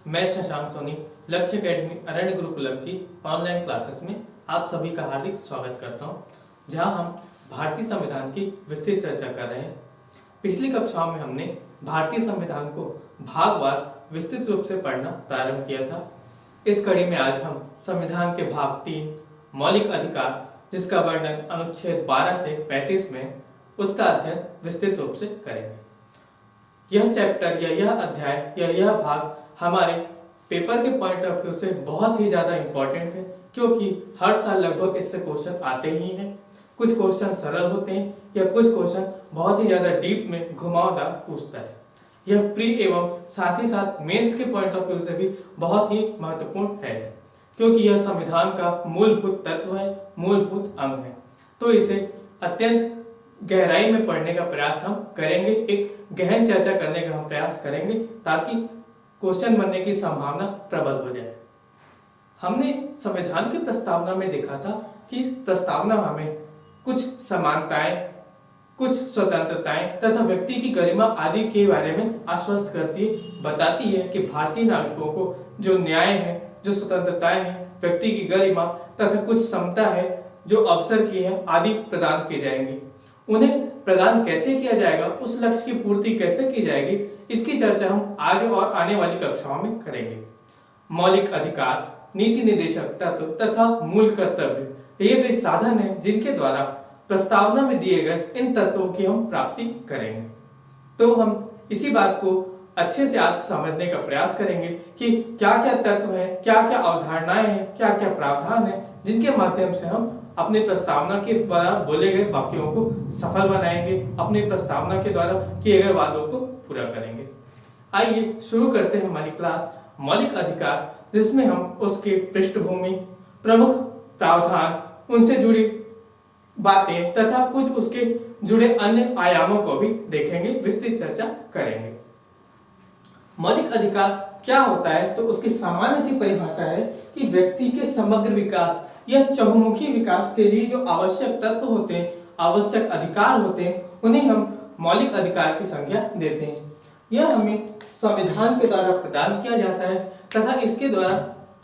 मैं शशांक सोनी लक्ष्य एकेडमी अरण्य गुरुकुलम की ऑनलाइन क्लासेस में आप सभी का हार्दिक स्वागत करता हूं, जहां हम भारतीय संविधान की विस्तृत चर्चा कर रहे हैं। पिछली कक्षाओं में हमने भारतीय संविधान को भागवार विस्तृत रूप से पढ़ना प्रारंभ किया था। इस कड़ी में आज हम संविधान के भाग 3 मौलिक अधिकार, जिसका वर्णन अनुच्छेद 12 से 35 में, उसका अध्ययन विस्तृत रूप से करेंगे। यह चैप्टर या यह अध्याय या यह भाग हमारे पेपर के पॉइंट ऑफ व्यू से बहुत ही ज़्यादा इम्पोर्टेंट है, क्योंकि हर साल लगभग इससे क्वेश्चन आते ही हैं। कुछ क्वेश्चन सरल होते हैं या कुछ क्वेश्चन बहुत ही ज़्यादा डीप में घुमावदार पूछता है। यह प्री एवं साथ ही साथ मेंस के पॉइंट ऑफ व्यू से भी बहुत ही महत्वपूर्ण है, क्योंकि यह संविधान का मूलभूत तत्व है, मूलभूत अंग है। तो इसे अत्यंत गहराई में पढ़ने का प्रयास हम करेंगे, एक गहन चर्चा करने का हम प्रयास करेंगे, ताकि क्वेश्चन बनने की संभावना प्रबल हो जाए। हमने संविधान की प्रस्तावना में देखा था कि प्रस्तावना हमें कुछ समानताएं, कुछ स्वतंत्रताएं तथा व्यक्ति की गरिमा आदि के बारे में आश्वस्त करती है, बताती है कि भारतीय नागरिकों को जो न्याय है, जो स्वतंत्रताएं हैं, व्यक्ति की गरिमा तथा कुछ समता है, जो अवसर की है, आदि प्रदान की जाएंगी। उन्हें प्रदान कैसे किया जाएगा, उस लक्ष्य की पूर्ति कैसे की जाएगी, इसकी चर्चा हम आज और आने वाली कक्षाओं में करेंगे। मौलिक अधिकार, नीति निर्देशक तत्व तथा मूल कर्तव्य, ये वे साधन हैं जिनके द्वारा प्रस्तावना में दिए गए इन तत्वों की हम प्राप्ति करेंगे। तो हम इसी बात को अच्छे से आज समझने का प्रयास करेंगे कि क्या क्या तत्व हैं, क्या क्या अवधारणाएं हैं, क्या क्या प्रावधान हैं, जिनके माध्यम से हम अपनी प्रस्तावना के द्वारा बोले गए वाक्यों को सफल बनाएंगे, अपनी प्रस्तावना के द्वारा किए गए वादों को पूरा करेंगे। आइए शुरू करते हैं हमारी क्लास मौलिक अधिकार, जिसमें हम उसके पृष्ठभूमि, प्रमुख प्रावधान, उनसे जुड़ी बातें तथा कुछ उसके जुड़े अन्य आयामों को भी देखेंगे, विस्तृत चर्चा करेंगे। मौलिक अधिकार क्या होता है, तो उसकी सामान्य सी परिभाषा है कि व्यक्ति के समग्र विकास या चहुमुखी विकास के लिए जो आवश्यक तत्व होते हैं, आवश्यक अधिकार होते हैं, उन्हें हम मौलिक अधिकार की संज्ञा देते हैं। यह हमें संविधान के द्वारा प्रदान किया जाता है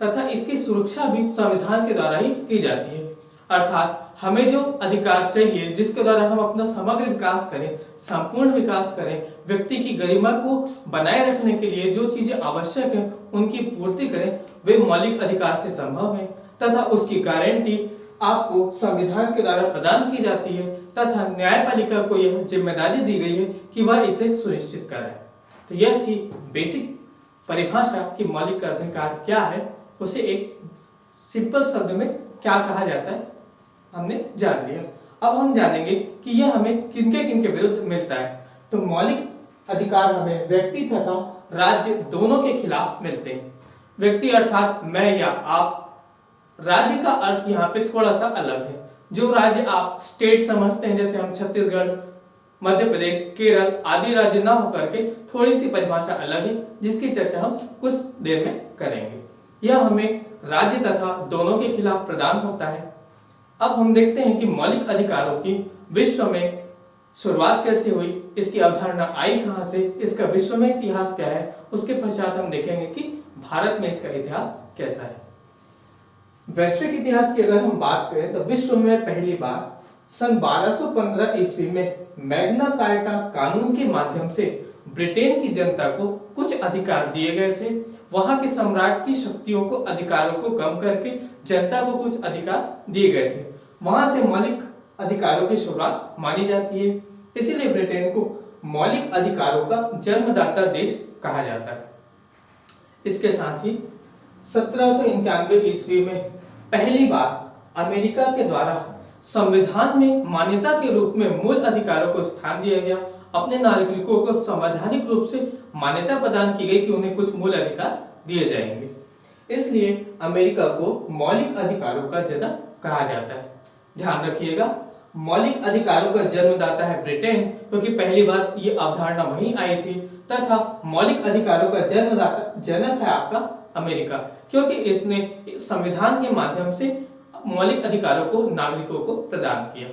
तथा इसकी सुरक्षा भी संविधान के द्वारा ही की जाती है। अर्थात हमें जो अधिकार चाहिए, जिसके द्वारा हम अपना समग्र विकास करें, संपूर्ण विकास करें, व्यक्ति की गरिमा को बनाए रखने के लिए जो चीजें आवश्यक है उनकी पूर्ति करें, वे मौलिक अधिकार से संभव है तथा उसकी गारंटी आपको संविधान के द्वारा प्रदान की जाती है तथा न्यायपालिका को यह जिम्मेदारी दी गई है कि वह इसे सुनिश्चित कराए। तो यह थी बेसिक परिभाषा कि मौलिक अधिकार क्या है, उसे एक सिंपल शब्द में क्या कहा जाता है हमने जान लिया। अब हम जानेंगे कि यह हमें किनके किनके विरुद्ध मिलता है। तो मौलिक अधिकार हमें व्यक्ति तथा राज्य दोनों के खिलाफ मिलते हैं। व्यक्ति अर्थात मैं या आप, राज्य का अर्थ यहाँ पे थोड़ा सा अलग है। जो राज्य आप स्टेट समझते हैं, जैसे हम छत्तीसगढ़, मध्य प्रदेश, केरल आदि राज्य ना होकर के थोड़ी सी परिभाषा अलग है, जिसकी चर्चा हम कुछ देर में करेंगे। यह हमें राज्य तथा दोनों के खिलाफ प्रदान होता है। अब हम देखते हैं कि मौलिक अधिकारों की विश्व में शुरुआत कैसे हुई, इसकी अवधारणा आई कहां से, इसका विश्व में इतिहास क्या है, उसके पश्चात हम देखेंगे कि भारत में इसका इतिहास कैसा है। वैश्विक इतिहास की अगर हम बात करें तो विश्व में पहली बार सन 1215 ईस्वी में मैग्ना कार्टा कानून के माध्यम से ब्रिटेन की जनता को कुछ अधिकार दिए गए थे। वहां के सम्राट की शक्तियों को, अधिकारों को कम करके जनता को कुछ अधिकार दिए गए थे। वहां से मौलिक अधिकारों की शुरुआत मानी जाती है, इसीलिए ब्रिटेन को मौलिक अधिकारों का जन्मदाता देश कहा जाता है। इसके साथ ही 1791 ईस्वी में पहली बार अमेरिका के द्वारा संविधान में मान्यता के रूप में मूल अधिकारों को स्थान दिया गया। अपने नागरिकों को संवैधानिक रूप से मान्यता प्रदान की गई कि उन्हें कुछ मूल अधिकार दिए जाएंगे। इसलिए अमेरिका को मौलिक अधिकारों का जनक कहा जाता है। ध्यान रखिएगा, मौलिक अधिकारों का जन्मदाता है ब्रिटेन, क्योंकि पहली बार ये अवधारणा वहीं आई थी, तथा मौलिक अधिकारों का जनक है आपका अमेरिका, क्योंकि इसने संविधान के माध्यम से मौलिक अधिकारों को नागरिकों को प्रदान किया।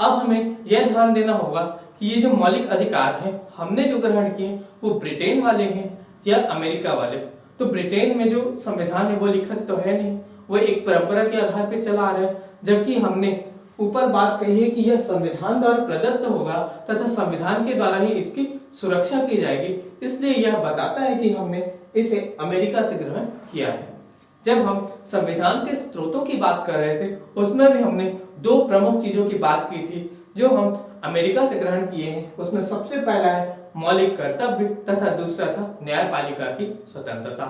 अब हमें यह ध्यान देना होगा कि ये जो मौलिक अधिकार हैं हमने जो ग्रहण किए वो ब्रिटेन वाले हैं या अमेरिका वाले। तो ब्रिटेन में जो संविधान है वो लिखित तो है नहीं, वो एक परंपरा के आधार पर चला आ रहा है। जबकि हमने ऊपर बात कही है कि यह संविधान द्वारा प्रदत्त होगा तथा संविधान के द्वारा ही इसकी सुरक्षा की जाएगी, इसलिए यह बताता है कि हमने इसे अमेरिका से ग्रहण किया है। जब हम संविधान के स्रोतों की बात कर रहे थे उसमें भी हमने दो प्रमुख चीजों की बात की थी जो हम अमेरिका से ग्रहण किए हैं। उसमें सबसे पहला है मौलिक कर्तव्य तथा दूसरा था न्यायपालिका की स्वतंत्रता।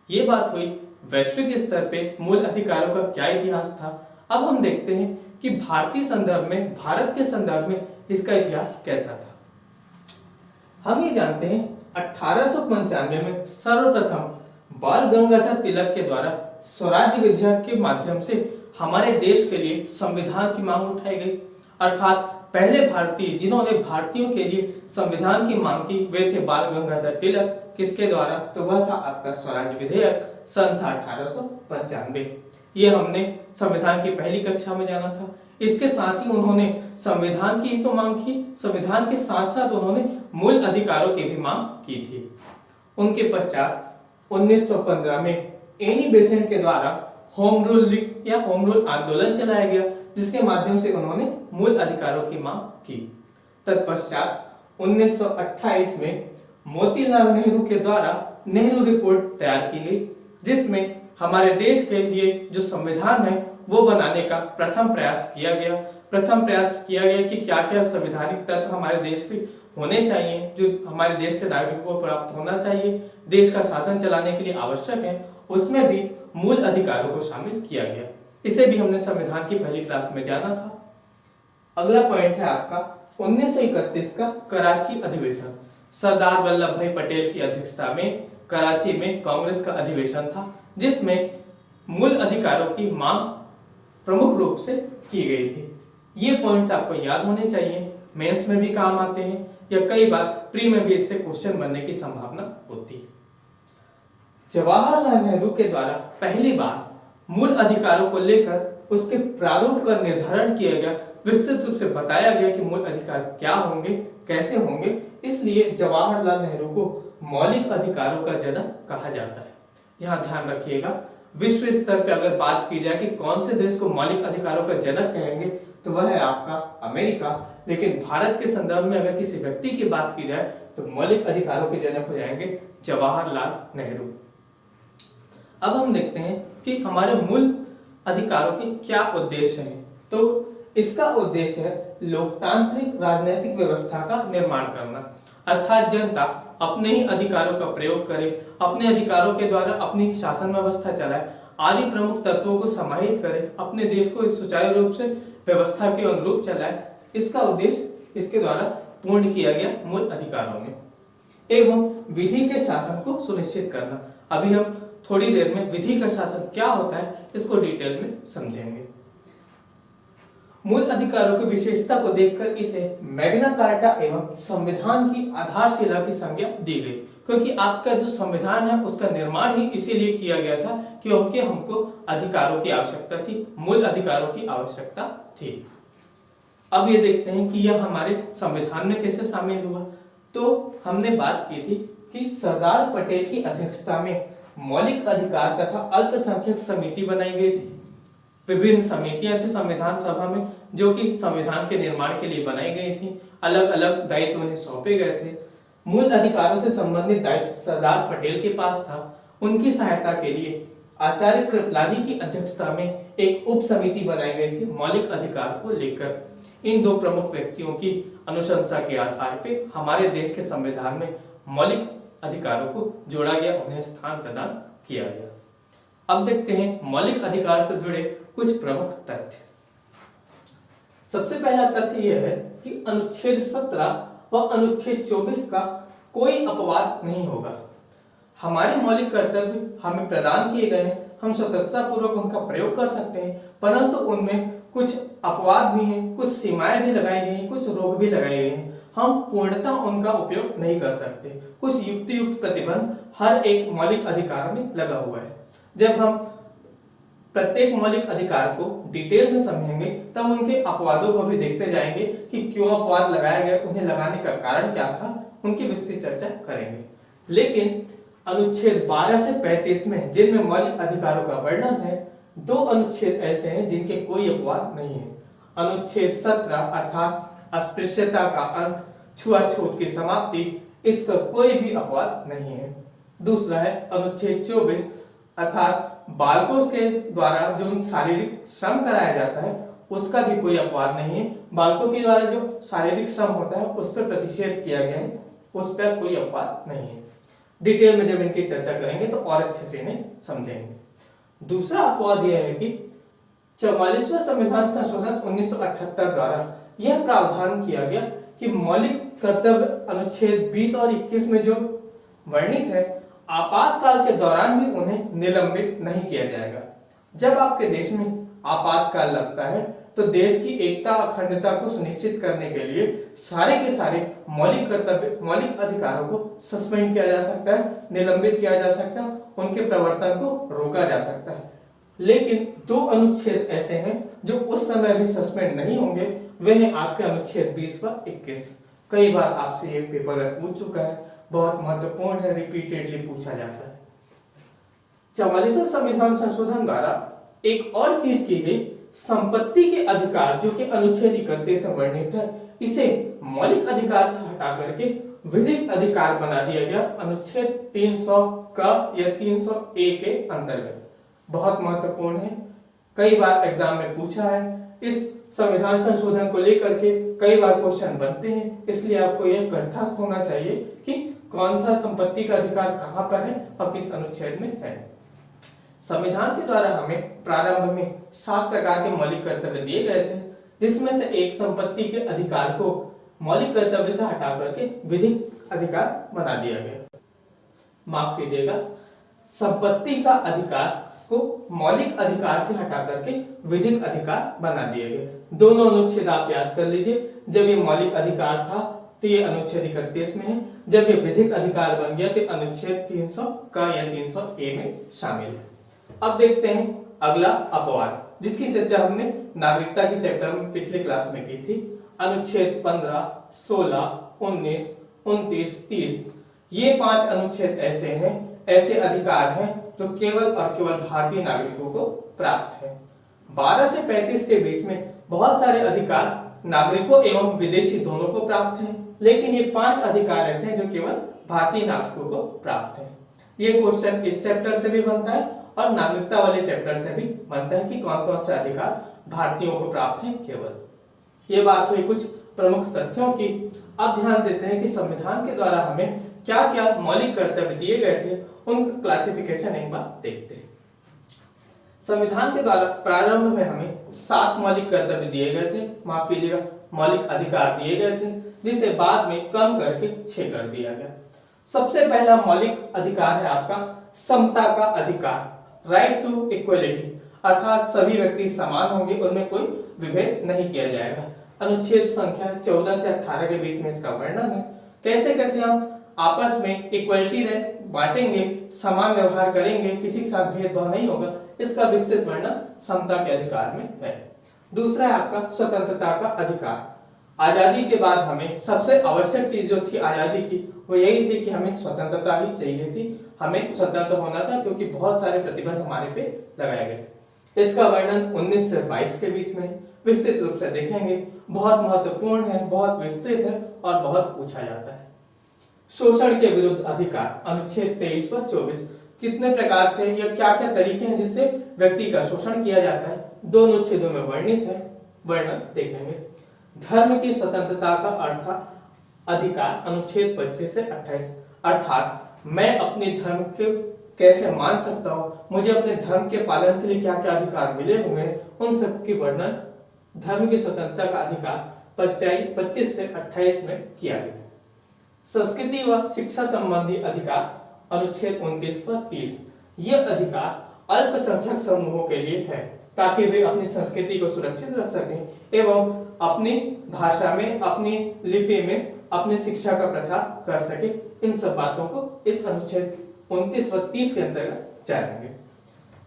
ये बात हुई वैश्विक स्तर पे मूल अधिकारों का क्या इतिहास था। अब हम देखते हैं कि भारतीय संदर्भ में, भारत के संदर्भ में इसका इतिहास कैसा था। हम ये जानते हैं 1895 में सर्वप्रथम बाल गंगाधर तिलक के द्वारा स्वराज्य विधेयक के माध्यम से हमारे देश के लिए संविधान की मांग उठाई गई। अर्थात पहले भारतीय जिन्होंने भारतीयों के लिए संविधान की मांग की वे थे बाल गंगाधर तिलक। किसके द्वारा? तो वह था आपका स्वराज्य विधेयक, सन था 1895। ये हमने संविधान की पहली कक्षा में जाना था। इसके साथ ही उन्होंने संविधान की तो मांग की, संविधान के साथ साथ उन्होंने मूल अधिकारों की भी मांग की थी। उनके पश्चात 1915 में एनी बेसेंट के द्वारा होम रूल लीग या होम रूल आंदोलन चलाया गया, जिसके माध्यम से उन्होंने मूल अधिकारों की मांग की। तत्पश्चात 1928 में मोतीलाल नेहरू के द्वारा नेहरू रिपोर्ट तैयार की गई, जिसमें हमारे देश के लिए जो संविधान है वो बनाने का प्रथम प्रयास किया गया। प्रथम प्रयास किया गया कि क्या क्या संवैधानिक तत्व हमारे देश में होने चाहिए जो हमारे देश के नागरिकों को प्राप्त होना चाहिए, देश का शासन चलाने के लिए आवश्यक है, उसमें भी मूल अधिकारों को शामिल किया गया। इसे भी हमने संविधान की पहली क्लास में जाना था। अगला पॉइंट है आपका 1931 का कराची अधिवेशन। सरदार वल्लभ भाई पटेल की अध्यक्षता में कराची में कांग्रेस का अधिवेशन था, जिसमें मूल अधिकारों की मांग प्रमुख रूप से की गई थी। ये पॉइंट्स आपको याद होने चाहिए, मेंस में भी काम आते हैं या कई बार प्री में भी इससे क्वेश्चन बनने की संभावना होती है। जवाहरलाल नेहरू के द्वारा पहली बार मूल अधिकारों को लेकर उसके प्रारूप का निर्धारण किया गया, विस्तृत रूप से बताया गया कि मूल अधिकार क्या होंगे, कैसे होंगे। इसलिए जवाहरलाल नेहरू को मौलिक अधिकारों का जनक कहा जाता है। यहाँ ध्यान रखिएगा, विश्व स्तर पे अगर बात की जाए कि कौन से देश को मौलिक अधिकारों का जनक कहेंगे तो वह है आपका अमेरिका, लेकिन भारत के संदर्भ में अगर किसी व्यक्ति की बात की जाए तो मौलिक अधिकारों के जनक हो जाएंगे जवाहरलाल नेहरू। अब हम देखते हैं कि हमारे मूल अधिकारों के क्या उद्देश्य हैं। तो इसका उद्देश्य है लोकतांत्रिक राजनीतिक व्यवस्था का निर्माण करना, अर्थात जनता अपने ही अधिकारों का प्रयोग करे, अपने अधिकारों के द्वारा अपनी शासन व्यवस्था चलाए, आदि प्रमुख तत्वों को समाहित करे, अपने देश को सुचारू रूप से व्यवस्था के अनुरूप चलाए। इसका उद्देश्य इसके द्वारा पूर्ण किया गया मूल अधिकारों में। एवं विधि के शासन को सुनिश्चित करना। अभी हम थोड़ी देर में विधि का शासन क्या होता है इसको डिटेल में समझेंगे। मूल अधिकारों की विशेषता को देखकर इसे मैग्ना कार्टा एवं संविधान की आधारशिला की संज्ञा दी गई, क्योंकि आपका जो संविधान है उसका निर्माण ही इसीलिए किया गया था क्योंकि हमको अधिकारों की आवश्यकता थी, मूल अधिकारों की आवश्यकता थी। अब ये देखते हैं कि यह हमारे संविधान में कैसे शामिल हुआ। तो हमने बात की थी कि सरदार पटेल की अध्यक्षता में मौलिक अधिकार तथा अल्पसंख्यक समिति बनाई गई थी। विभिन्न समितियां थी संविधान सभा में जो कि संविधान के निर्माण के लिए बनाई गई थी। अलग अलग दायित्व उन्हें सौंपे गए थे। मूल अधिकारों से संबंधित दायित्व सरदार पटेल के पास था। उनकी सहायता के लिए आचार्य कृपलानी की अध्यक्षता में एक उप समिति बनाई गई थी मौलिक अधिकार को लेकर। इन दो प्रमुख व्यक्तियों की अनुशंसा के आधार पर हमारे देश के संविधान में मौलिक अधिकारों को जोड़ा गया, उन्हें स्थान प्रदान किया गया। अब देखते हैं मौलिक अधिकार से जुड़े कुछ प्रमुख तथ्य। सबसे पहला तथ्य यह है कि अनुच्छेद 17 व अनुच्छेद 24 का कोई अपवाद नहीं होगा। हमारे मौलिक कर्तव्य हमें प्रदान किए गए हैं, हम स्वतंत्रता पूर्वक उनका प्रयोग कर सकते हैं, परंतु उनमें कुछ अपवाद भी हैं, कुछ सीमाएं भी लगाई गई हैं, कुछ रोक भी लगाई गई हैं। हम पूर्णतः उनका उपयोग नहीं कर सकते। कुछ युक्त प्रतिबंध हर एक मौलिक अधिकार में लगा हुआ है। जब हम प्रत्येक मौलिक अधिकार को डिटेल में समझेंगे तब उनके अपवादों को भी देखते जाएंगे कि क्यों अपवाद लगाया गया, उन्हें लगाने का कारण क्या था, उनकी विस्तृत चर्चा करेंगे। लेकिन अनुच्छेद 12 से 35 में जिनमें मौलिक अधिकारों का वर्णन है, दो अनुच्छेद ऐसे हैं जिनके कोई अपवाद नहीं है। अनुच्छेद 17 अर्थात अस्पृश्यता का अंत, छुआछूत की समाप्ति, इसका कोई भी अपवाद नहीं है। दूसरा है अनुच्छेद 24 अर्थात बालकों के द्वारा जो शारीरिक श्रम कराया जाता है उसका भी कोई अपवाद नहीं है। बालकों के द्वारा जो शारीरिक श्रम होता है उस पर प्रतिषेध किया गया है, उस पर कोई अपवाद नहीं है। डिटेल में जब इनकी चर्चा करेंगे तो और अच्छे से इन्हें समझेंगे। दूसरा अपवाद यह है कि 44वां संविधान संशोधन 1978 द्वारा यह प्रावधान किया गया कि मौलिक कर्तव्य अनुच्छेद 20 और 21 में जो वर्णित है, आपातकाल के दौरान भी उन्हें निलंबित नहीं किया जाएगा। जब आपके देश में आपातकाल लगता है तो देश की एकता अखंडता को सुनिश्चित करने के लिए सारे के सारे मौलिक कर्तव्य, मौलिक अधिकारों को सस्पेंड किया जा सकता है, निलंबित किया जा सकता है, उनके प्रवर्तन को रोका जा सकता है। लेकिन दो अनुच्छेद ऐसे हैं जो उस समय भी सस्पेंड नहीं होंगे, वे हैं आपके अनुच्छेद 20 व 21। कई बार आपसे ये पेपर में पूछ चुका है, बहुत महत्वपूर्ण है, रिपीटेडली पूछा जाता है। 44वां संविधान संशोधन द्वारा एक और चीज की गई, संपत्ति के अधिकार जो कि अनुच्छेद 31 में वर्णित है, इसे मौलिक अधिकार से हटा करके विधिक अधिकार बना दिया गया अनुच्छेद 300 का या 300A के अंतर्गत। बहुत महत्वपूर्ण है, कई बार एग्जाम में पूछा है। इस संविधान संशोधन को लेकर के कई बार क्वेश्चन बनते हैं, इसलिए आपको यह कंठस्थ होना चाहिए कि कौन सा संपत्ति का अधिकार कहां पर है और किस अनुच्छेद में है। संविधान के द्वारा हमें प्रारंभ में 7 प्रकार के मौलिक कर्तव्य दिए गए थे, जिसमें से एक संपत्ति के अधिकार को मौलिक कर्तव्य से हटा करके विधिक अधिकार बना दिया गया। माफ कीजिएगा, संपत्ति का अधिकार को मौलिक अधिकार से हटा करके विधिक अधिकार बना दिए गए। दोनों अनुच्छेद आप याद कर लीजिए। जब ये मौलिक अधिकार था तो ये अनुच्छेद 31 में है, जब ये विधिक अधिकार बन गया तो अनुच्छेद 300 का या 300A में शामिल है। अब देखते हैं अगला अपवाद, जिसकी चर्चा हमने नागरिकता के चैप्टर में पिछले क्लास में की थी। अनुच्छेद 15, 16, 19, 29, 30, ये 5 अनुच्छेद ऐसे हैं, ऐसे अधिकार हैं जो केवल और केवल भारतीय नागरिकों को प्राप्त है। 12 से 35 के बीच में बहुत सारे अधिकार नागरिकों एवं विदेशी दोनों को प्राप्त हैं, लेकिन ये 5 अधिकार ऐसे हैं जो केवल भारतीय नागरिकों को प्राप्त हैं। ये क्वेश्चन इस चैप्टर से भी बनता है और नागरिकता वाले चैप्टर से भी बनता है कि कौन कौन से अधिकार भारतीयों को प्राप्त हैं केवल। ये बात हुई कुछ प्रमुख तथ्यों की। अब ध्यान देते हैं कि संविधान के द्वारा हमें क्या क्या मौलिक कर्तव्य दिए गए थे, उनका क्लासिफिकेशन एक बार देखते हैं। संविधान के द्वारा प्रारंभ में हमें 7 मौलिक कर्तव्य दिए गए थे, माफ कीजिएगा मौलिक अधिकार दिए गए थे, जिसे बाद में कम करके 6 कर दिया गया। सबसे पहला मौलिक अधिकार है आपका समता का अधिकार, राइट टू इक्वलिटी, अर्थात सभी व्यक्ति समान होंगे, उनमें कोई विभेद नहीं किया जाएगा। अनुच्छेद संख्या 14 से 18 के बीच में इसका वर्णन है। कैसे कैसे हम आपस में इक्वलिटी बांटेंगे, समान व्यवहार करेंगे, किसी के साथ भेदभाव नहीं होगा, इसका विस्तृत वर्णन समता के अधिकार में है। दूसरा है आपका स्वतंत्रता का अधिकार। आजादी के बाद हमें सबसे आवश्यक चीज जो थी आजादी की, वो यही थी कि हमें स्वतंत्रता ही चाहिए थी, हमें स्वतंत्र होना था, क्योंकि बहुत सारे प्रतिबंध हमारे पे लगाए गए थे। इसका वर्णन 19 से 22 के बीच में विस्तृत रूप से देखेंगे। बहुत महत्वपूर्ण है, बहुत विस्तृत है और बहुत पूछा जाता है। शोषण के विरुद्ध अधिकार, अनुच्छेद 23 व 24, कितने प्रकार से या क्या क्या तरीके हैं जिससे व्यक्ति का शोषण किया जाता है, दोनों अनुच्छेदों में वर्णित है, वर्णन देखेंगे। धर्म की स्वतंत्रता का अर्थ अधिकार, अनुच्छेद 25 से 28, अर्थात मैं अपने धर्म के कैसे मान सकता हूं, मुझे अपने धर्म के पालन के लिए क्या क्या अधिकार मिले हुए हैं, उन सब की वर्णन धर्म की स्वतंत्रता का अधिकार 25 से 28 में किया गया। संस्कृति व शिक्षा संबंधी अधिकार, अनुच्छेद 29 व 30, ये अधिकार अल्पसंख्यक समूहों के लिए है, ताकि वे अपनी संस्कृति को सुरक्षित रख सकें एवं अपनी भाषा में, अपनी लिपि में अपनी शिक्षा का प्रसार कर सके। इन सब बातों को इस अनुच्छेद 29 व 30 के अंतर्गत जानेंगे।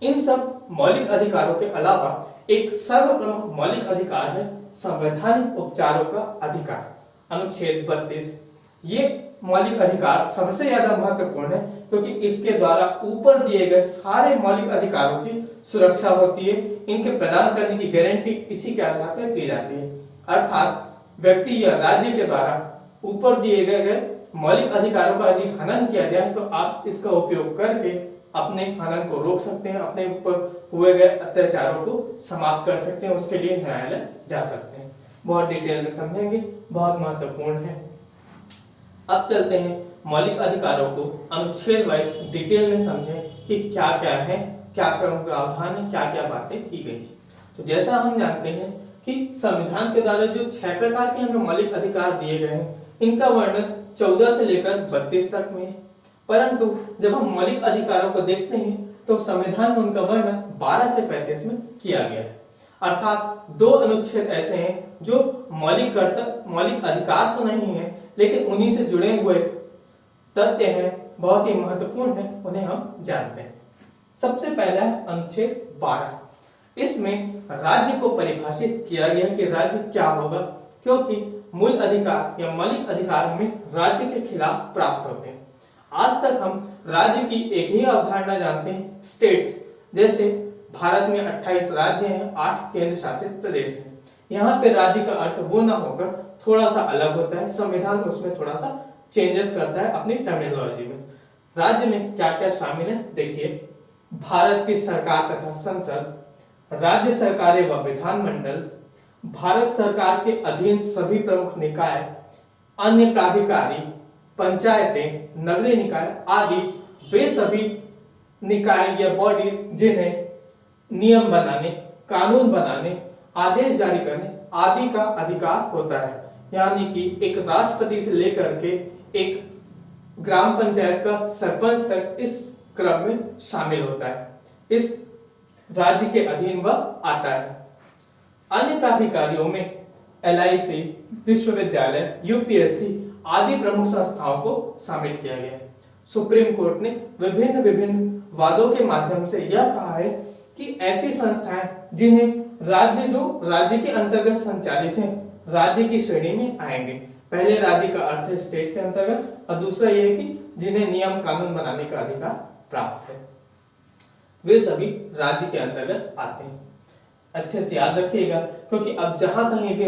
इन सब मौलिक अधिकारों के अलावा एक सर्वप्रमुख मौलिक अधिकार है संवैधानिक उपचारों का अधिकार, अनुच्छेद 32। ये मौलिक अधिकार सबसे ज्यादा महत्वपूर्ण है क्योंकि इसके द्वारा ऊपर दिए गए सारे मौलिक अधिकारों की सुरक्षा होती है। इनके प्रदान करने की गारंटी इसी के आधार पर की जाती है। अर्थात व्यक्ति या राज्य के द्वारा ऊपर दिए गए मौलिक अधिकारों का यदि हनन किया जाए तो आप इसका उपयोग करके अपने हनन को रोक सकते हैं, अपने ऊपर हुए गए अत्याचारों को समाप्त कर सकते हैं, उसके लिए न्यायालय जा सकते हैं। बहुत डिटेल में समझेंगे, बहुत महत्वपूर्ण है। अब चलते हैं मौलिक अधिकारों को अनुच्छेद वाइज डिटेल में समझें कि क्या क्या है, क्या प्रमुख प्रावधान है, क्या क्या बातें की गई। तो जैसा हम जानते हैं कि संविधान के द्वारा जो 6 प्रकार के हमें मौलिक अधिकार दिए गए हैं, इनका वर्णन 14 से लेकर 32 तक में है। परंतु जब हम मौलिक अधिकारों को देखते हैं तो संविधान में उनका वर्णन 12 से 35 में किया गया है। अर्थात 2 अनुच्छेद ऐसे हैं जो मौलिक अधिकार तो नहीं है लेकिन उन्हीं से जुड़े हुए तथ्य हैं, बहुत ही महत्वपूर्ण है, उन्हें हम जानते हैं। सबसे पहला है अनुच्छेद 12। इसमें राज्य को परिभाषित किया गया है कि राज्य क्या होगा, क्योंकि मूल अधिकार या मौलिक अधिकार में राज्य के खिलाफ प्राप्त होते हैं। आज तक हम राज्य की एक ही अवधारणा जानते हैं, स्टेट्स। जैसे भारत में 28 राज्य हैं, 8 केंद्र शासित प्रदेश हैं। यहाँ पे राज्य का अर्थ वो ना होकर थोड़ा सा अलग होता है, संविधान उसमें थोड़ा सा चेंजेस करता है अपनी टर्मिनोलॉजी में। राज्य में क्या क्या शामिल है देखिए, भारत की सरकार तथा संसद, राज्य सरकारें व विधानमंडल, भारत सरकार के अधीन सभी प्रमुख निकाय, अन्य प्राधिकारी, पंचायतें, नगरीय निकाय आदि वे सभी निकाय या बॉडीज जिन्हें नियम बनाने, कानून बनाने, आदेश जारी करने आदि का अधिकार होता है। यानी कि एक राष्ट्रपति से लेकर के एक ग्राम पंचायत का सरपंच तक इस क्रम में शामिल होता है, इस राज्य के अधीन वह आता है। अन्य प्राधिकारियों में LIC, विश्वविद्यालय, UPSC आदि प्रमुख संस्थाओं को शामिल किया गया है। सुप्रीम कोर्ट ने विभिन्न वादों के माध्यम से यह कहा है कि ऐसी संस्थाएं जिन्हें राज्य के अंतर्गत संचालित हैं, राज्य की श्रेणी में आएंगे। पहले राज्य का अर्थ है स्टेट के अंतर्गत, और दूसरा यह है कि जिन्हें नियम कानून बनाने का अधिकार प्राप्त है, वे सभी राज्य के अंतर्गत आते हैं। अच्छे से याद रखिएगा, क्योंकि अब जहां कहीं भी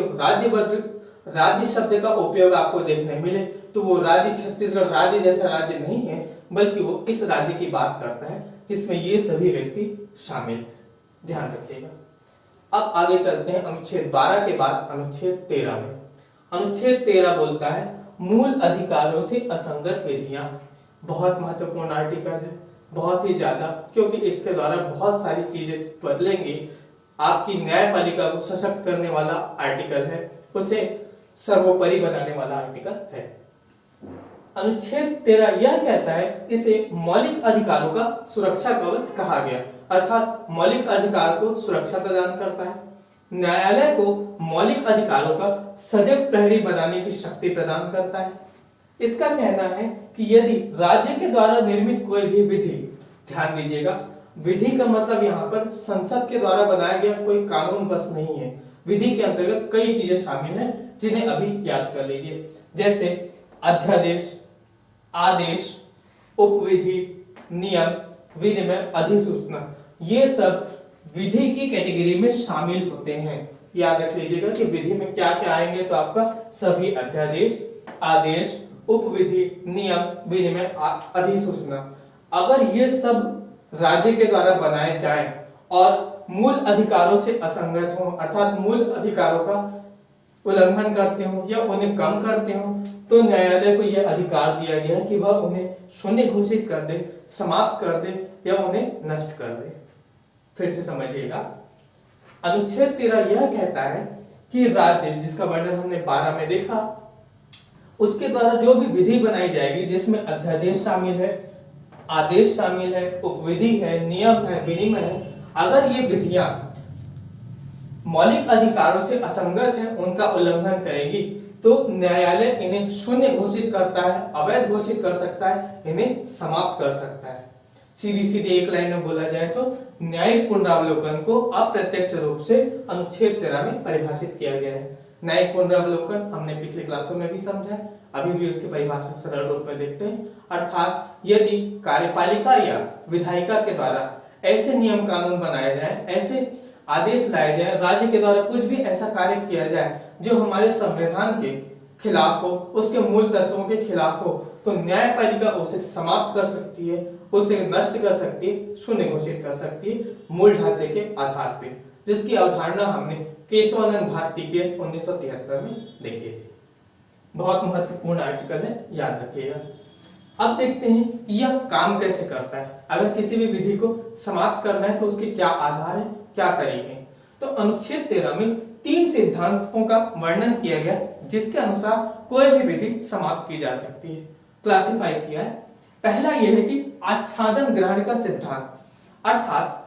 राज्य शब्द का उपयोग आपको देखने मिले तो वो राज्य छत्तीसगढ़ राज्य जैसा राज्य नहीं है, बल्कि वो इस राज्य की बात करता है जिसमें ये सभी व्यक्ति शामिल हैं। ध्यान रखिएगा। अब आगे चलते हैं अनुच्छेद 12 के बाद अनुच्छेद 13 में। अनुच्छेद 13 बोलता है मूल अधिकारों से असंगत विधियां। बहुत महत्वपूर्ण आर्टिकल है, बहुत ही ज्यादा, क्योंकि इसके द्वारा बहुत सारी चीजें बदलेंगी। आपकी न्यायपालिका को सशक्त करने वाला आर्टिकल है, उसे सर्वोपरि बनाने वाला आर्टिकल है। अनुच्छेद 13 यह कहता है इसे मौलिक अधिकारों का सुरक्षा कवच कहा गया, अर्थात मौलिक अधिकार को सुरक्षा प्रदान करता है। न्यायालय को मौलिक अधिकारों का सजग प्रहरी बनाने की शक्ति प्रदान करता है। इसका कहना है कि यदि राज्य के द्वारा निर्मित कोई भी विधि, ध्यान दीजिएगा, विधि का मतलब यहाँ पर संसद के द्वारा बनाया गया कोई कानून बस नहीं है, विधि के अंतर्गत कई चीजें शामिल हैं जिन्हें अभी याद कर लीजिए। जैसे अध्यादेश, आदेश, उपविधि, नियम, विनिमय, अधिसूचना, ये सब विधि की कैटेगरी में शामिल होते हैं। याद रख लीजिएगा कि विधि में क्या क्या आएंगे, तो आपका सभी अध्यादेश, आदेश, उपविधि, नियम, विनिमय, अधिसूचना। अगर ये सब राज्य के द्वारा बनाए जाएं और मूल अधिकारों से असंगत हो, अर्थात मूल अधिकारों का उल्लंघन करते हो या उन्हें कम करते हो, तो न्यायालय को यह अधिकार दिया गया है कि वह उन्हें शून्य घोषित कर दे, समाप्त कर दे या उन्हें नष्ट कर दे। फिर से समझिएगा, अनुच्छेद 13 यह कहता है कि राज्य, जिसका वर्णन हमने 12 में देखा, उसके द्वारा जो भी विधि बनाई जाएगी जिसमें अध्यादेश शामिल है, आदेश शामिल है, उपविधि है, नियम है, विनिमय है, अगर ये विधियां मौलिक अधिकारों से असंगत है, उनका उल्लंघन करेगी, तो न्यायालय इन्हें शून्य घोषित करता है, अवैध घोषित कर सकता है, इन्हें समाप्त कर सकता है। सीधी सीधी एक लाइन में बोला जाए तो न्यायिक पुनरावलोकन को अप्रत्यक्ष रूप से अनुच्छेद 13 में परिभाषित किया गया है। न्यायिक पुनरावलोकन हमने पिछली क्लासों में भी समझा है, अभी भी उसकी परिभाषा सरल रूप में देखते हैं। अर्थात यदि कार्यपालिका या विधायिका के द्वारा ऐसे नियम कानून बनाए जाए, ऐसे आदेश लाए जाए, राज्य के द्वारा कुछ भी ऐसा कार्य किया जाए जो हमारे संविधान के खिलाफ हो, उसके मूल तत्वों के खिलाफ हो, तो न्यायपालिका उसे समाप्त कर सकती है, उसे नष्ट कर सकती है, शून्य घोषित कर सकती है मूल ढांचे के आधार पर, जिसकी अवधारणा हमने केशवानंद भारती केस 1973 में देखी थी। बहुत महत्वपूर्ण आर्टिकल है, याद रखिएगा। अब देखते हैं कि यह काम कैसे करता है। अगर किसी भी विधि को समाप्त करना है तो उसके क्या आधार है, क्या तरीके हैं। तो अनुच्छेद 13 में 3 सिद्धांतों का वर्णन किया गया जिसके अनुसार कोई भी विधि समाप्त की जा सकती है, क्लासिफाई किया है। पहला यह है कि आच्छादन ग्रहण का सिद्धांत। अर्थात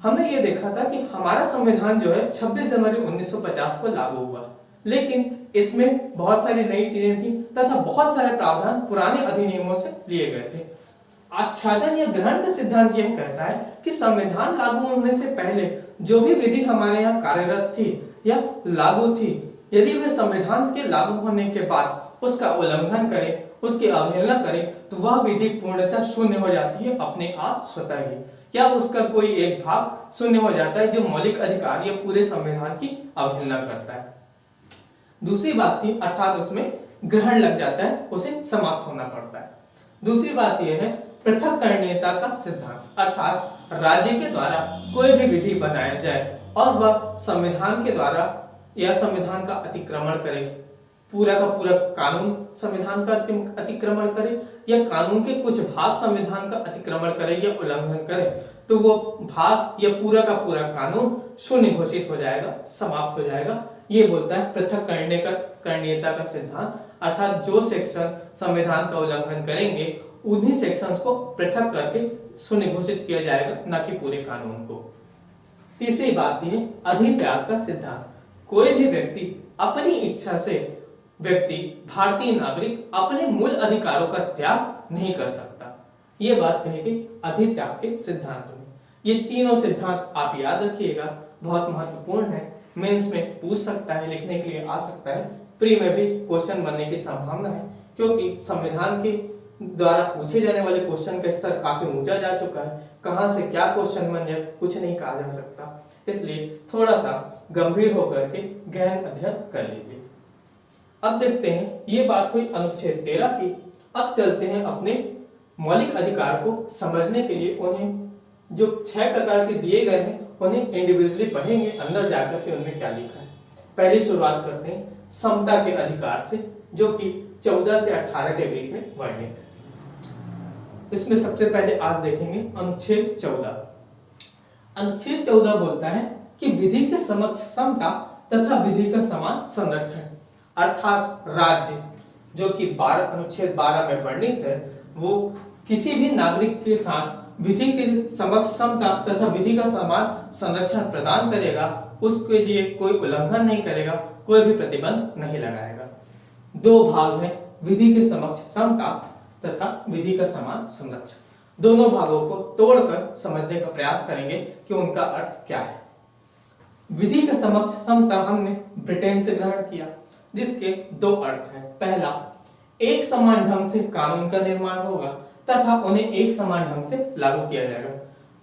हमने ये देखा था कि हमारा संविधान जो है 26 जनवरी 1950 को लागू हुआ, लेकिन इसमें बहुत सारी नई चीजें थी तथा बहुत सारे प्रावधान पुराने अधिनियमों से लिए गए थे। आच्छादन या ग्रहण का सिद्धांत यह कहता है कि संविधान लागू होने से पहले जो भी विधि हमारे यहाँ कार्यरत थी या लागू थी, यदि वे संविधान के लागू होने के बाद उसका उल्लंघन करे, उसकी अवहेलना करे, तो वह विधि पूर्णतः शून्य हो जाती है अपने आप स्वतः ही, या उसका कोई एक भाग शून्य हो जाता है जो मौलिक अधिकार या पूरे संविधान की अवहेलना करता है। दूसरी बात थी, अर्थात उसमें ग्रहण लग जाता है, उसे समाप्त होना पड़ता है। दूसरी बात यह है पृथक्करणीयता का सिद्धांत। अर्थात राज्य के द्वारा कोई भी विधि बनाया जाए और वह संविधान के द्वारा या संविधान का अतिक्रमण करे, पूरा का पूरा कानून संविधान का अतिक्रमण करे या कानून के कुछ भाग संविधान का अतिक्रमण करे या उल्लंघन करे, तो वो भाग या पूरा का पूरा कानून शून्य घोषित हो जाएगा, समाप्त हो जाएगा। ये बोलता है पृथक्करणीयता का सिद्धांत। अर्थात जो सेक्शन संविधान का उल्लंघन करेंगे उन्हीं सेक्शंस को पृथक करके शून्य घोषित किया जाएगा, न कि पूरे कानून को। तीसरी बात ये अधित्याग का सिद्धांत। कोई भी व्यक्ति अपनी इच्छा से भारतीय नागरिक अपने मूल अधिकारों का त्याग नहीं कर सकता। ये बात कहेगी अधित्याग के सिद्धांत में। ये तीनों सिद्धांत आप याद रखिएगा, बहुत महत्वपूर्ण है। मेंस में पूछ सकता है, लिखने के लिए आ सकता है, प्री में भी क्वेश्चन बनने की संभावना है, क्योंकि संविधान के द्वारा पूछे जाने वाले क्वेश्चन का स्तर काफी ऊंचा जा चुका है। कहां से क्या क्वेश्चन बन जाए कुछ नहीं कहा जा सकता, इसलिए थोड़ा सा गंभीर होकर के गहन अध्ययन कर लीजिए। अब देखते हैं, ये बात हुई अनुच्छेद 13 की। अब चलते हैं अपने मौलिक अधिकार को समझने के लिए उन्हें जो 6 प्रकार के दिए गए हैं उन्हें इंडिविजुअली पढ़ेंगे, अंदर जाकर के उनमें क्या लिखा है। पहली शुरुआत करते हैं समता के अधिकार से, जो कि 14 से 18 के बीच में वर्णित है। इसमें सबसे पहले आज देखेंगे अनुच्छेद 14। अनुच्छेद 14 बोलता है कि विधि के समक्ष समता तथा विधि का समान संरक्षण। अर्थात राज्य जो कि अनुच्छेद 12 में वर्णित है, वो किसी भी नागरिक के साथ विधि के समक्ष समता तथा विधि का समान संरक्षण प्रदान करेगा, उसके लिए कोई उल्लंघन नहीं करेगा, कोई भी प्रतिबंध नहीं लगाएगा। 2 भाग हैं, विधि के समक्ष समता तथा विधि का समान संरक्षण। दोनों भागों को तोड़कर समझने का प्रयास करेंगे कि उनका अर्थ क्या है। विधि के समक्ष समता हमने ब्रिटेन से ग्रहण किया, जिसके 2 अर्थ हैं। पहला, एक समान ढंग से कानून का निर्माण होगा तथा उन्हें एक समान ढंग से लागू किया जाएगा।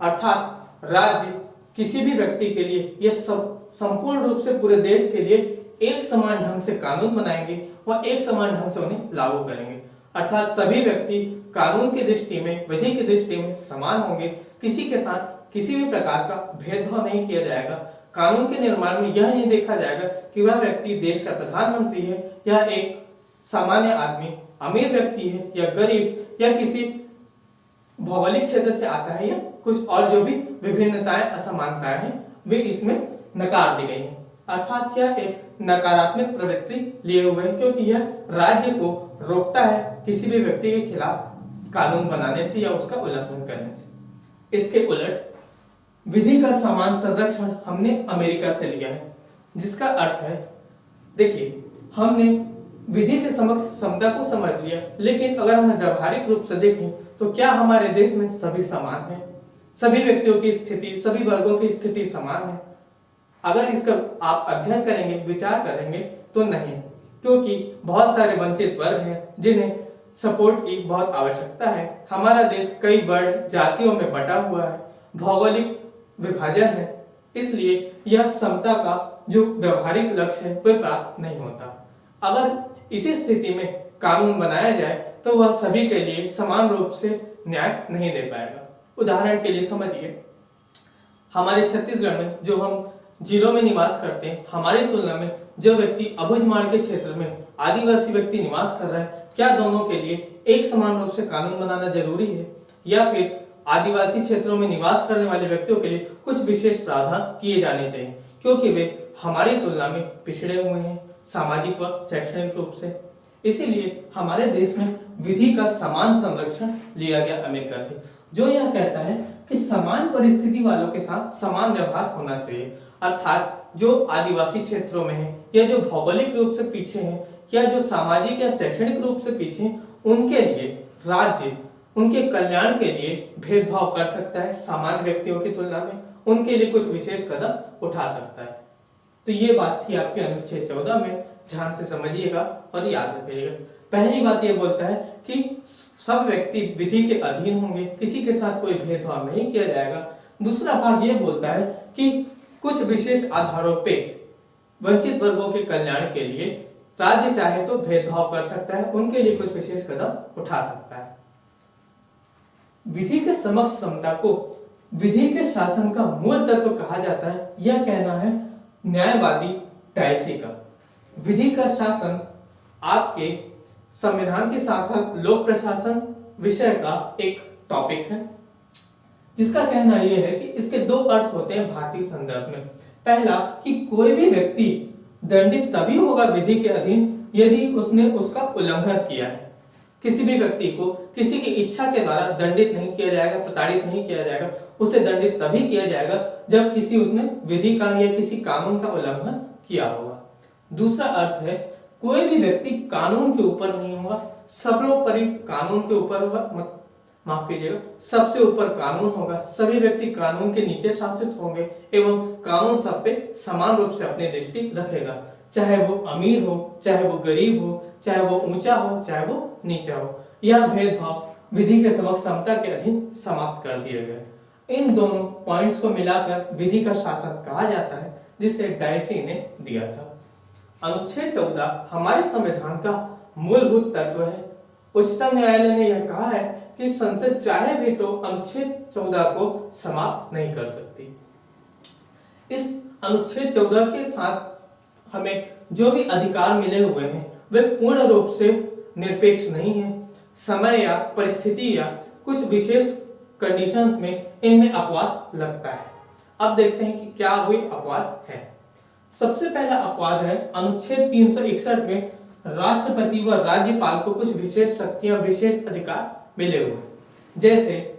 अर्थात राज्य किसी भी व्यक्ति के लिए यह संपूर्ण रूप से पूरे देश के लिए एक समान ढंग से कानून बनाएंगे व एक समान ढंग से उन्हें लागू करेंगे। अर्थात सभी व्यक्ति कानून की दृष्टि में, विधि की दृष्टि में समान होंगे, किसी के साथ किसी भी प्रकार का भेदभाव नहीं किया जाएगा। कानून के निर्माण में यह नहीं देखा जाएगा कि वह व्यक्ति देश का प्रधानमंत्री है या एक सामान्य आदमी, अमीर व्यक्ति है या गरीब, या किसी भौगोलिक क्षेत्र से आता है, या कुछ और जो भी विभिन्नताएं, असमानताएं हैं, वे इसमें नकार दी गई हैं। अर्थात यह एक नकारात्मक प्रवृत्ति लिए हुए है, क्योंकि यह राज्य को रोकता है किसी भी व्यक्ति के खिलाफ कानून बनाने से या उसका उल्लंघन करने से। इसके उलट विधि का समान संरक्षण हमने अमेरिका से लिया है, जिसका अर्थ है, देखिए, हमने विधि के समक्ष समता को समझ लिया, लेकिन अगर हम व्यवहारिक रूप से देखें तो क्या हमारे देश में सभी समान हैं? सभी व्यक्तियों की स्थिति, सभी वर्गों की स्थिति समान है? अगर इसका आप अध्ययन करेंगे, विचार करेंगे तो नहीं। क्योंकि बहुत सारे वंचित वर्ग हैं जिन्हें सपोर्ट की बहुत आवश्यकता है। हमारा देश कई वर्ण जातियों में बटा हुआ है, भौगोलिक विभाजन है, इसलिए यह समता का जो व्यवहारिक लक्ष्य है वह प्राप्त नहीं होता। अगर इसी स्थिति में कानून बनाया जाए तो वह सभी के लिए समान रूप से न्याय नहीं दे पाएगा। उदाहरण के लिए समझिए, हमारे छत्तीसगढ़ में जो हम जिलों में निवास करते हैं, हमारी तुलना में जो व्यक्ति अबुझमाड़ के क्षेत्र में आदिवासी व्यक्ति निवास कर रहा है, क्या दोनों के लिए एक समान रूप से कानून बनाना जरूरी है, या फिर आदिवासी क्षेत्रों में निवास करने वाले व्यक्तियों के लिए कुछ विशेष प्रावधान किए जाने चाहिए क्योंकि वे हमारी तुलना में पिछड़े हुए हैं सामाजिक व शैक्षणिक रूप से। इसीलिए हमारे देश में विधि का समान संरक्षण लिया गया अमेरिका से, जो यह कहता है कि समान परिस्थिति वालों के साथ समान व्यवहार होना चाहिए। अर्थात जो आदिवासी क्षेत्रों में है या जो भौगोलिक रूप से पीछे हैं या जो सामाजिक या शैक्षणिक रूप से पीछे हैं, उनके लिए राज्य उनके कल्याण के लिए भेदभाव कर सकता है, सामान्य व्यक्तियों की तुलना में उनके लिए कुछ विशेष कदम उठा सकता है। तो ये बात थी आपके अनुच्छेद 14 में, ध्यान से समझिएगा और याद रखिएगा। पहली बात ये बोलता है कि सब व्यक्ति विधि के अधीन होंगे, किसी के साथ कोई भेदभाव नहीं किया जाएगा। दूसरा भाग ये बोलता है कि कुछ विशेष आधारों पे वंचित वर्गों के कल्याण के लिए राज्य चाहे तो भेदभाव कर सकता है, उनके लिए कुछ विशेष कदम उठा सकता है। विधि के समक्ष समता को विधि के शासन का मूल तत्व कहा जाता है, यह कहना है न्यायवादी डायसी का। विधि का शासन आपके संविधान के साथ साथ लोक प्रशासन विषय का एक टॉपिक है, जिसका कहना यह है कि इसके दो अर्थ होते हैं भारतीय संदर्भ में। पहला कि कोई भी व्यक्ति दंडित तभी होगा विधि के अधीन यदि उसने उसका उल्लंघन किया है। किसी भी व्यक्ति को किसी की इच्छा के द्वारा दंडित नहीं किया जाएगा, प्रताड़ित नहीं किया जाएगा, उसे दंडित तभी किया जाएगा जब किसी उसने विधि का या किसी कानून का उल्लंघन किया होगा। दूसरा अर्थ है कोई भी व्यक्ति कानून के ऊपर नहीं होगा, सर्वोपरि कानून के ऊपर होगा, माफ कीजिएगा, सबसे ऊपर कानून होगा, सभी व्यक्ति कानून के नीचे शासित होंगे एवं कानून सब पे समान रूप से अपनी दृष्टि रखेगा, चाहे वो अमीर हो, चाहे वो गरीब हो, चाहे वो ऊंचा हो, चाहे वो नीचा हो। यह भेदभाव विधि के समक्ष समता के अधीन समाप्त कर दिया गया। इन दोनों पॉइंट्स को मिलाकर विधि का शासन कहा जाता है, जिसे डायसी ने दिया था। अनुच्छेद 14 हमारे संविधान का मूलभूत तत्व है। उच्चतम न्यायालय ने यह कहा है कि संसद चाहे भी तो अनुच्छेद 14 को समाप्त नहीं कर सकती। इस अनुच्छेद 14 के साथ हमें जो भी अधिकार मिले हुए हैं वे पूर्ण रूप से निरपेक्ष नहीं है। समय या परिस्थिति या कुछ विशेष कंडीशंस में इनमें अपवाद लगता है। अब देखते हैं कि क्या हुई अपवाद है। सबसे पहला अपवाद है अनुच्छेद 361 में राष्ट्रपति व राज्यपाल को कुछ विशेष शक्तियां, विशेष अधिकार मिले हुए हैं। जैसे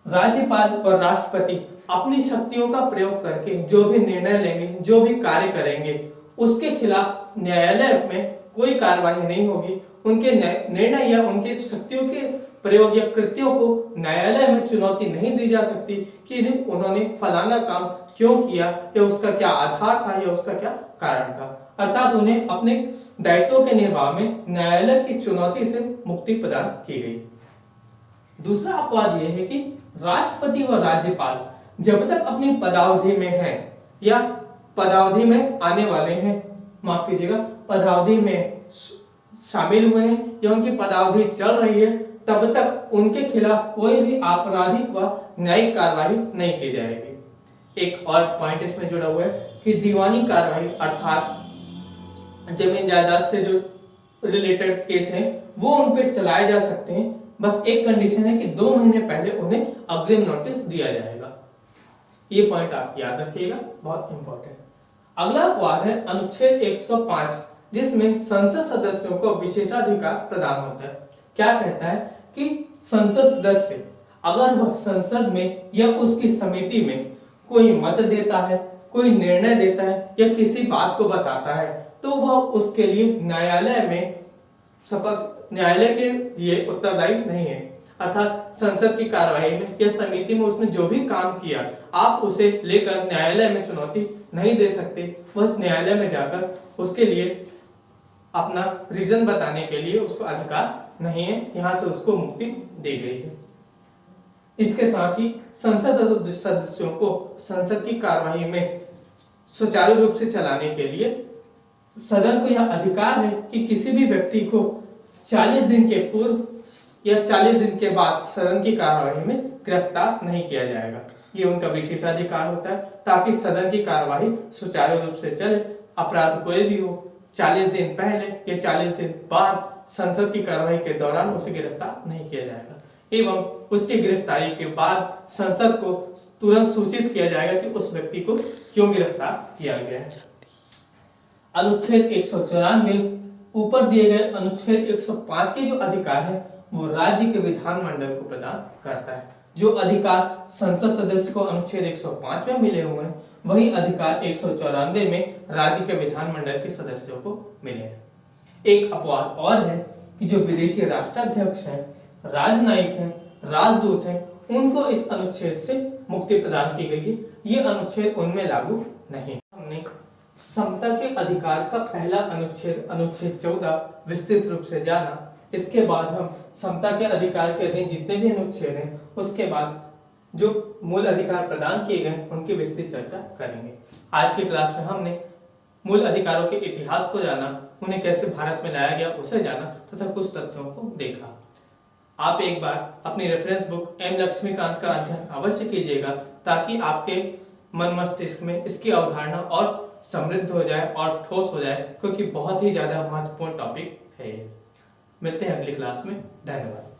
राज्यपाल और राष्ट्रपति अपनी शक्तियों का प्रयोग करके जो भी निर्णय लेंगे, जो भी कार्य करेंगे, उसके खिलाफ न्यायालय में कोई कार्रवाई नहीं होगी। उनके निर्णय या उनके शक्तियों के प्रयोग या कृत्यों को न्यायालय में चुनौती नहीं दी जा सकती कि उन्होंने फलाना काम क्यों किया या उसका क्या आधार था या उसका क्या कारण था। अर्थात उन्हें अपने दायित्वों के निर्वाह में न्यायालय की चुनौती से मुक्ति प्रदान की गई। दूसरा अपवाद यह है कि राष्ट्रपति व राज्यपाल जब तक अपनी पदावधि में हैं या पदावधि में आने वाले हैं, माफ कीजिएगा, पदावधि में शामिल हुए हैं या उनकी पदावधि चल रही है, तब तक उनके खिलाफ कोई भी आपराधिक व न्यायिक कार्रवाई नहीं की जाएगी। एक और पॉइंट इसमें जुड़ा हुआ है कि दीवानी कार्रवाई अर्थात जमीन जायदाद से जो रिलेटेड केस हैं वो उन पे चलाए जा सकते हैं। बस एक कंडीशन है कि 2 महीने पहले उन्हें अग्रिम नोटिस दिया जाएगा। ये पॉइंट आप याद रखिएगा, बहुत इंपॉर्टेंट। अगला अपवाद है अनुच्छेद 105, जिसमें संसद सदस्यों को विशेषाधिकार प्रदान होता है। क्या कहता है कि संसद सदस्य अगर वह संसद में या उसकी समिति में कोई मत देता है, कोई निर्णय देता है या किसी बात को बताता है, तो वह उसके लिए न्यायालय के लिए उत्तरदायी नहीं है। अर्थात संसद की कार्यवाही में या समिति में उसने जो भी काम किया, आप उसे लेकर न्यायालय में चुनौती नहीं दे सकते। वह न्यायालय में जाकर उसके लिए अपना रीजन बताने के लिए उसको अधिकार नहीं है, यहाँ से उसको मुक्ति दी गई है। इसके साथ ही संसद सदस्यों को संसद की कार्यवाही में सुचारू रूप से चलाने के लिए सदन को यह अधिकार है कि किसी भी व्यक्ति को 40 दिन के पूर्व या 40 दिन के बाद सदन की कार्यवाही में गिरफ्तार नहीं किया जाएगा। ये उनका विशेषाधिकार होता है ताकि सदन की कार्यवाही सुचारू रूप से चले। अपराध कोई भी हो, 40 दिन पहले या 40 दिन बाद संसद की कार्यवाही के दौरान उसे गिरफ्तार नहीं किया जाएगा एवं उसकी गिरफ्तारी के बाद संसद को तुरंत सूचित किया जाएगा कि उस व्यक्ति को क्यों गिरफ्तार किया गया है। अनुच्छेद 194 ऊपर दिए गए अनुच्छेद 105 के जो अधिकार है वो राज्य के विधानमंडल को प्रदान करता है। जो अधिकार संसद सदस्य को अनुच्छेद 105 में मिले हुए हैं वही अधिकार 194 में राज्य के विधानमंडल के सदस्यों को मिले हैं। एक अपवाद और है कि जो विदेशी राष्ट्राध्यक्ष हैं, राजनयिक हैं, राजदूत हैं, उनको इस अनुच्छेद से मुक्ति प्रदान की गई है। ये अनुच्छेद उनमें लागू नहीं। हमने समता के अधिकार का पहला अनुच्छेद अनुच्छेद 14 विस्तृत रूप से जाना। इसके बाद हम समता के अधिकार के अधीन जितने भी अनुच्छेद हैं उसके बाद जो मूल अधिकार प्रदान किए गए उनकी विस्तृत चर्चा करेंगे। आज की क्लास में हमने मूल अधिकारों के इतिहास को जाना, उन्हें कैसे भारत में लाया गया उसे जाना तथा कुछ तथ्यों को देखा। आप एक बार अपनी रेफरेंस बुक एम लक्ष्मीकांत का अध्ययन अवश्य कीजिएगा ताकि आपके मन मस्तिष्क में इसकी अवधारणा और समृद्ध हो जाए और ठोस हो जाए, क्योंकि बहुत ही ज्यादा महत्वपूर्ण टॉपिक है। मिलते हैं अगली क्लास में। धन्यवाद।